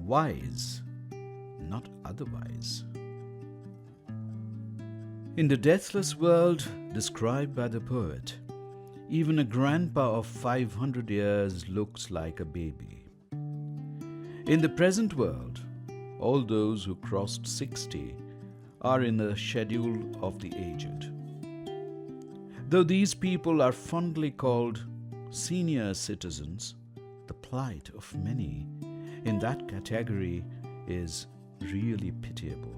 wise, not otherwise. In the deathless world described by the poet, even a grandpa of 500 years looks like a baby. In the present world, all those who crossed 60 are in the schedule of the aged. Though these people are fondly called senior citizens, the plight of many in that category is really pitiable.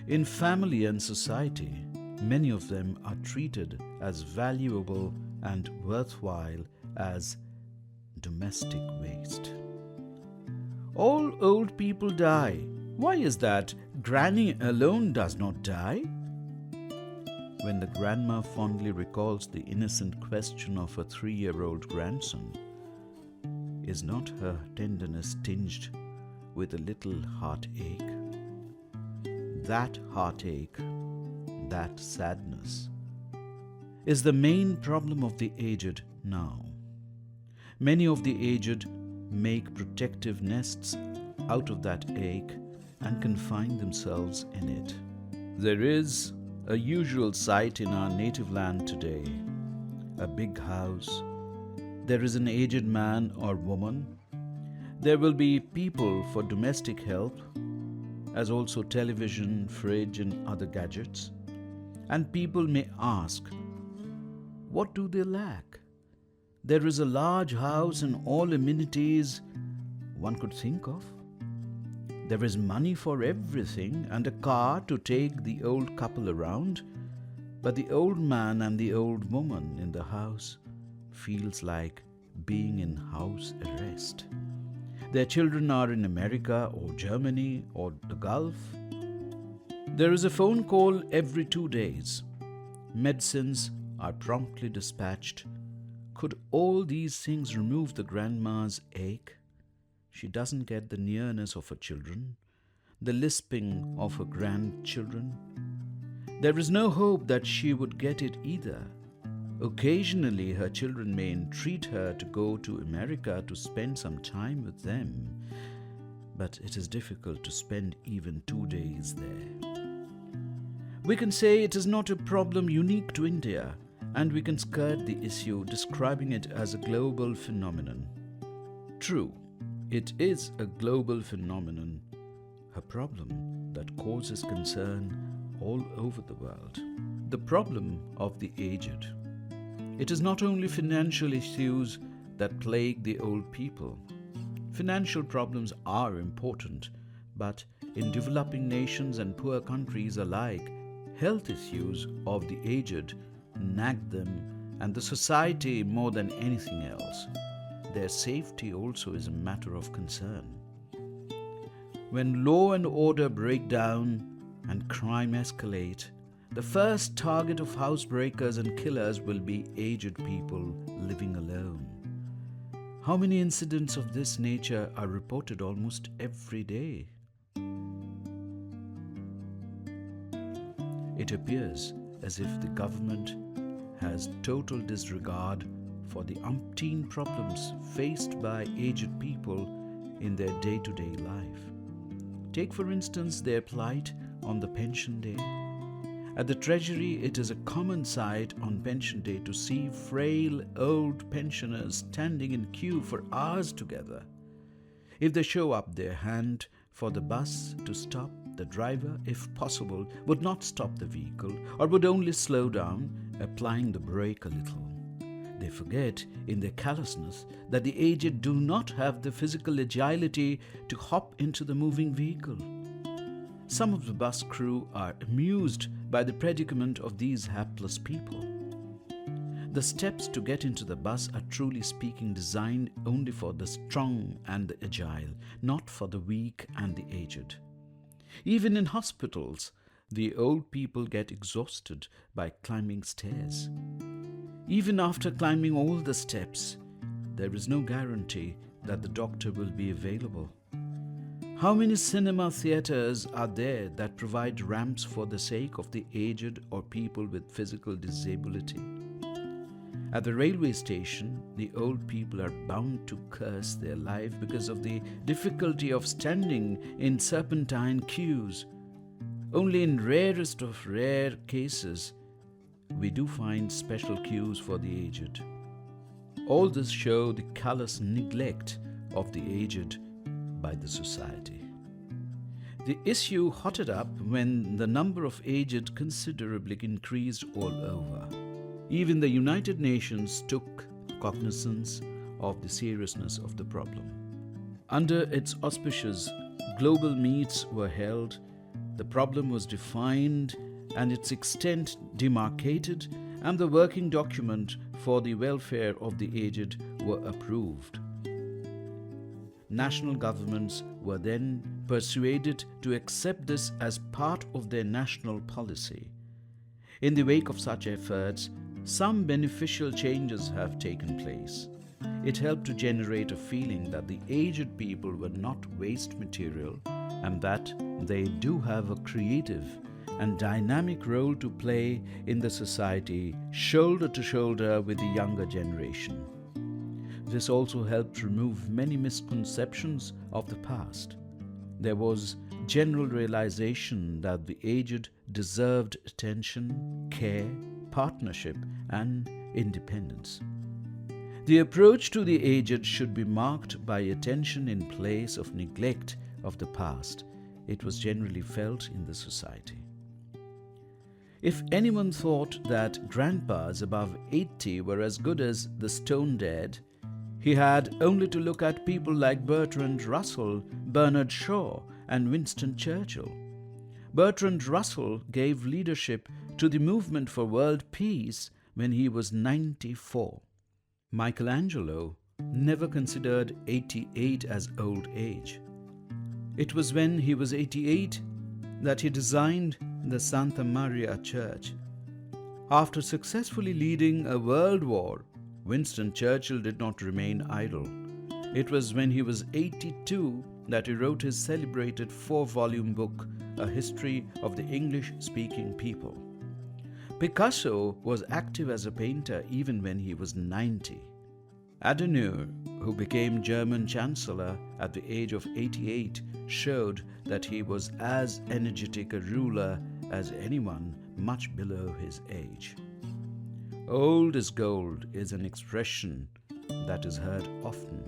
In family and society, many of them are treated as valuable and worthwhile as domestic waste. All old people die. Why is that Granny alone does not die? When the grandma fondly recalls the innocent question of her 3-year-old grandson, is not her tenderness tinged with a little heartache? That heartache, that sadness, is the main problem of the aged now. Many of the aged make protective nests out of that ache and confine themselves in it. There is a usual sight in our native land today: a big house. There is an aged man or woman. There will be people for domestic help, as also television, fridge, and other gadgets. And people may ask, what do they lack? There is a large house and all amenities one could think of. There is money for everything and a car to take the old couple around, but the old man and the old woman in the house feels like being in house arrest. Their children are in America or Germany or the Gulf. There is a phone call every 2 days. Medicines are promptly dispatched. Could all these things remove the grandma's ache? She doesn't get the nearness of her children, the lisping of her grandchildren. There is no hope that she would get it either. Occasionally, her children may entreat her to go to America to spend some time with them, but it is difficult to spend even 2 days there. We can say it is not a problem unique to India, and we can skirt the issue describing it as a global phenomenon. True, it is a global phenomenon, a problem that causes concern all over the world. The problem of the aged. It is not only financial issues that plague the old people. Financial problems are important, but in developing nations and poor countries alike, health issues of the aged nag them and the society more than anything else. Their safety also is a matter of concern. When law and order break down and crime escalate, the first target of housebreakers and killers will be aged people living alone. How many incidents of this nature are reported almost every day? It appears as if the government has total disregard for the umpteen problems faced by aged people in their day-to-day life. Take, for instance, their plight on the pension day. At the Treasury, it is a common sight on pension day to see frail old pensioners standing in queue for hours together. If they show up their hand for the bus to stop, the driver, if possible, would not stop the vehicle or would only slow down, applying the brake a little. They forget, in their callousness, that the aged do not have the physical agility to hop into the moving vehicle. Some of the bus crew are amused by the predicament of these hapless people. The steps to get into the bus are, truly speaking, designed only for the strong and the agile, not for the weak and the aged. Even in hospitals, the old people get exhausted by climbing stairs. Even after climbing all the steps, there is no guarantee that the doctor will be available. How many cinema theaters are there that provide ramps for the sake of the aged or people with physical disability? At the railway station, the old people are bound to curse their life because of the difficulty of standing in serpentine queues. Only in rarest of rare cases, we do find special queues for the aged. All this show the callous neglect of the aged by the society. The issue hotted up when the number of aged considerably increased all over. Even the United Nations took cognizance of the seriousness of the problem. Under its auspices, global meets were held, the problem was defined and its extent demarcated, and the working document for the welfare of the aged were approved. National governments were then persuaded to accept this as part of their national policy. In the wake of such efforts, some beneficial changes have taken place. It helped to generate a feeling that the aged people were not waste material and that they do have a creative and dynamic role to play in the society, shoulder to shoulder with the younger generation. This also helped remove many misconceptions of the past. There was general realization that the aged deserved attention, care, partnership, and independence. The approach to the aged should be marked by attention in place of neglect of the past. It was generally felt in the society. If anyone thought that grandpas above 80 were as good as the stone dead, he had only to look at people like Bertrand Russell, Bernard Shaw, and Winston Churchill. Bertrand Russell gave leadership to the movement for world peace when he was 94. Michelangelo never considered 88 as old age. It was when he was 88 that he designed the Santa Maria Church. After successfully leading a world war, Winston Churchill did not remain idle. It was when he was 82 that he wrote his celebrated 4-volume book, A History of the English-Speaking People. Picasso was active as a painter even when he was 90. Adenauer, who became German Chancellor at the age of 88, showed that he was as energetic a ruler as anyone much below his age. Old is gold is an expression that is heard often.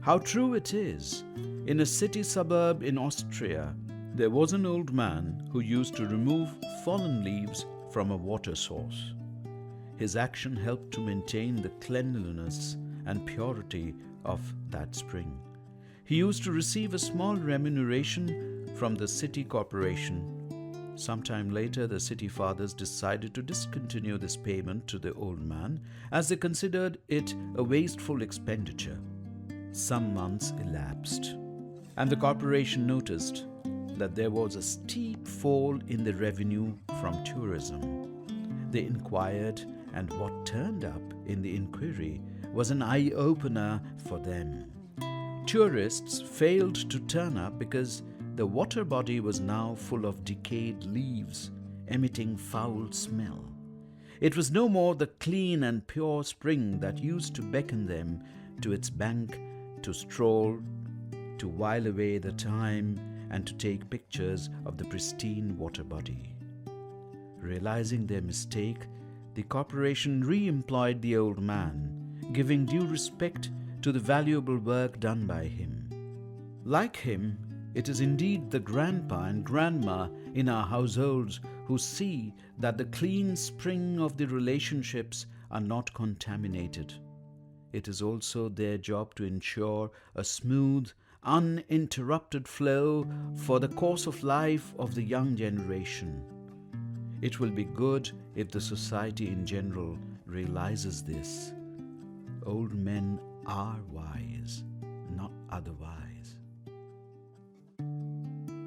How true it is! In a city suburb in Austria, there was an old man who used to remove fallen leaves from a water source. His action helped to maintain the cleanliness and purity of that spring. He used to receive a small remuneration from the city corporation. Sometime later, the city fathers decided to discontinue this payment to the old man as they considered it a wasteful expenditure. Some months elapsed, and the corporation noticed that there was a steep fall in the revenue from tourism. They inquired, and what turned up in the inquiry was an eye-opener for them. Tourists failed to turn up because the water body was now full of decayed leaves, emitting foul smell. It was no more the clean and pure spring that used to beckon them to its bank to stroll, to while away the time, and to take pictures of the pristine water body. Realizing their mistake, the corporation re-employed the old man, giving due respect to the valuable work done by him. Like him, it is indeed the grandpa and grandma in our households who see that the clean spring of the relationships are not contaminated. It is also their job to ensure a smooth, uninterrupted flow for the course of life of the young generation. It will be good if the society in general realizes this. Old men are wise, not otherwise.